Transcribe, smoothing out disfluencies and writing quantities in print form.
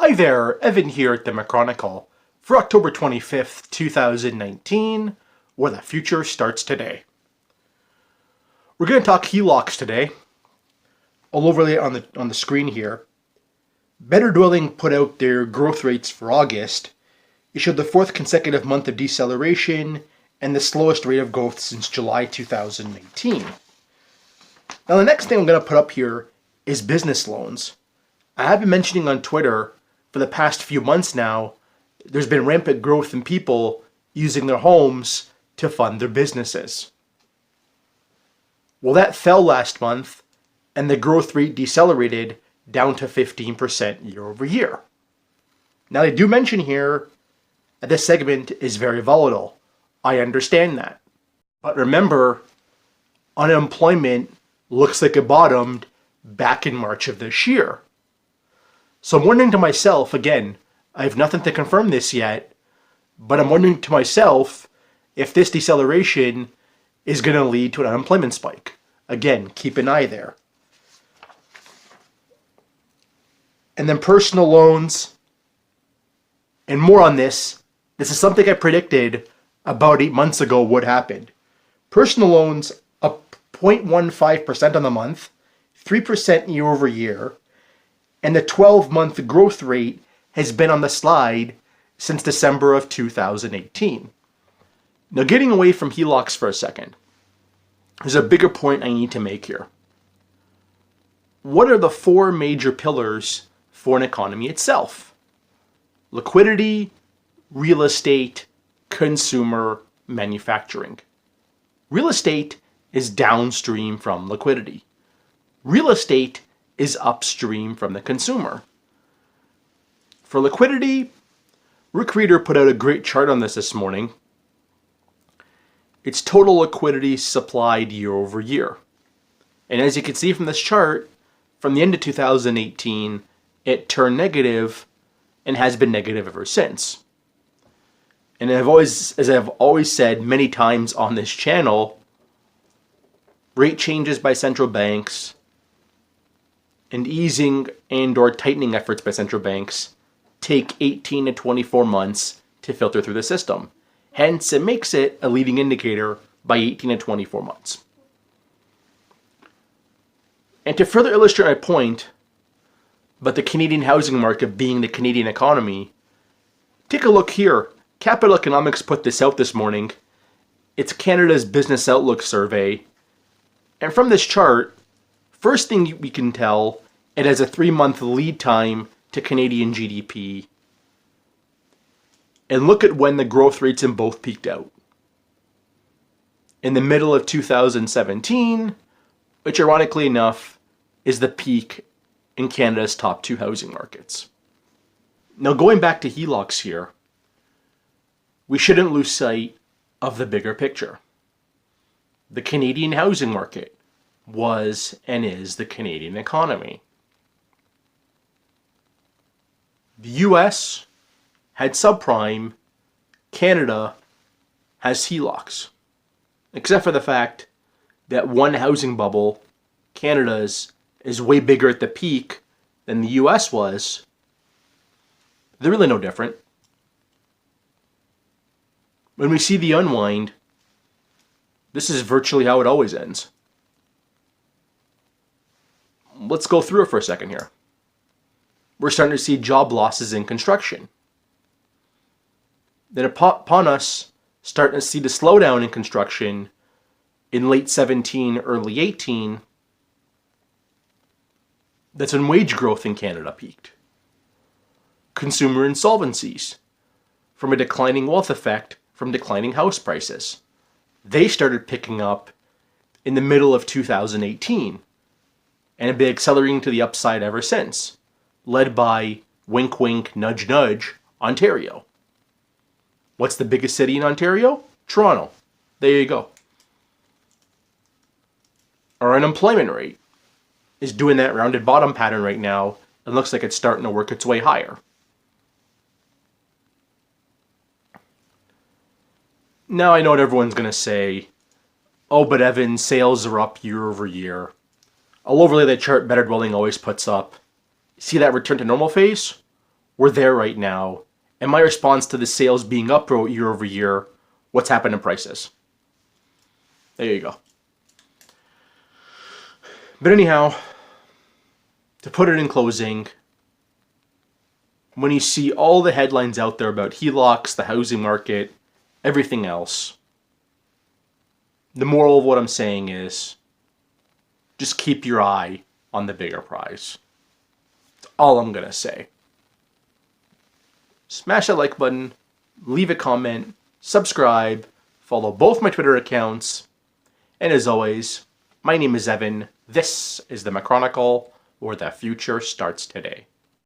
Hi there, Evan here at the Chronicle for October 25th, 2019, where the future starts today. We're going to talk HELOCs today. I'll overlay it on the screen here. Better Dwelling put out their growth rates for August. It showed the fourth consecutive month of deceleration and the slowest rate of growth since July 2018. Now the next thing I'm going to put up here is business loans. I have been mentioning on Twitter for the past few months now, there's been rampant growth in people using their homes to fund their businesses. Well, that fell last month, and the growth rate decelerated down to 15% year over year. Now, they do mention here that this segment is very volatile. I understand that. But remember, unemployment looks like it bottomed back in March of this year. So I'm wondering to myself, again, I have nothing to confirm this yet, but I'm wondering to myself if this deceleration is going to lead to an unemployment spike. Again, keep an eye there. And then personal loans, and more on this. This is something I predicted about 8 months ago would happen. Personal loans up 0.15% on the month, 3% year over year, and the 12-month growth rate has been on the slide since December of 2018. Now, getting away from HELOCs for a second, there's a bigger point I need to make here. What are the four major pillars for an economy itself? Liquidity, real estate, consumer, manufacturing. Real estate is downstream from liquidity. Real estate is upstream from the consumer. For liquidity, Rick Reeder put out a great chart on this morning. It's total liquidity supplied year over year. And as you can see from this chart, from the end of 2018, it turned negative and has been negative ever since. And as I've always said many times on this channel, rate changes by central banks and easing and or tightening efforts by central banks take 18 to 24 months to filter through the system. Hence, it makes it a leading indicator by 18 to 24 months. And to further illustrate my point about the Canadian housing market being the Canadian economy, take a look here. Capital Economics put this out this morning. It's Canada's Business Outlook survey. And from this chart, first thing we can tell, it has a 3-month lead time to Canadian GDP. And look at when the growth rates in both peaked out. In the middle of 2017, which ironically enough is the peak in Canada's top 2 housing markets. Now going back to HELOCs here, we shouldn't lose sight of the bigger picture. The Canadian housing market was and is the Canadian economy. The US had subprime, Canada has HELOCs. Except for the fact that one housing bubble, Canada's, is way bigger at the peak than the US was. They're really no different. When we see the unwind, this is virtually how it always ends. Let's go through it for a second here. We're starting to see job losses in construction. Then upon us starting to see the slowdown in construction in late 17, early 18, that's when wage growth in Canada peaked. Consumer insolvencies from a declining wealth effect from declining house prices. They started picking up in the middle of 2018 and have been accelerating to the upside ever since, led by, wink wink, nudge nudge, Ontario. What's the biggest city in Ontario? Toronto. There you go. Our unemployment rate is doing that rounded bottom pattern right now and looks like it's starting to work its way higher. Now I know what everyone's going to say. Oh, but Evan, sales are up year over year. I'll overlay that chart Better Dwelling always puts up. See that return to normal phase? We're there right now. And my response to the sales being up year over year, what's happened in prices? There you go. But anyhow, to put it in closing, when you see all the headlines out there about HELOCs, the housing market, everything else, the moral of what I'm saying is just keep your eye on the bigger prize. That's all I'm going to say. Smash that like button, leave a comment, subscribe, follow both my Twitter accounts, and as always, my name is Evan. This is the McChronicle, where the future starts today.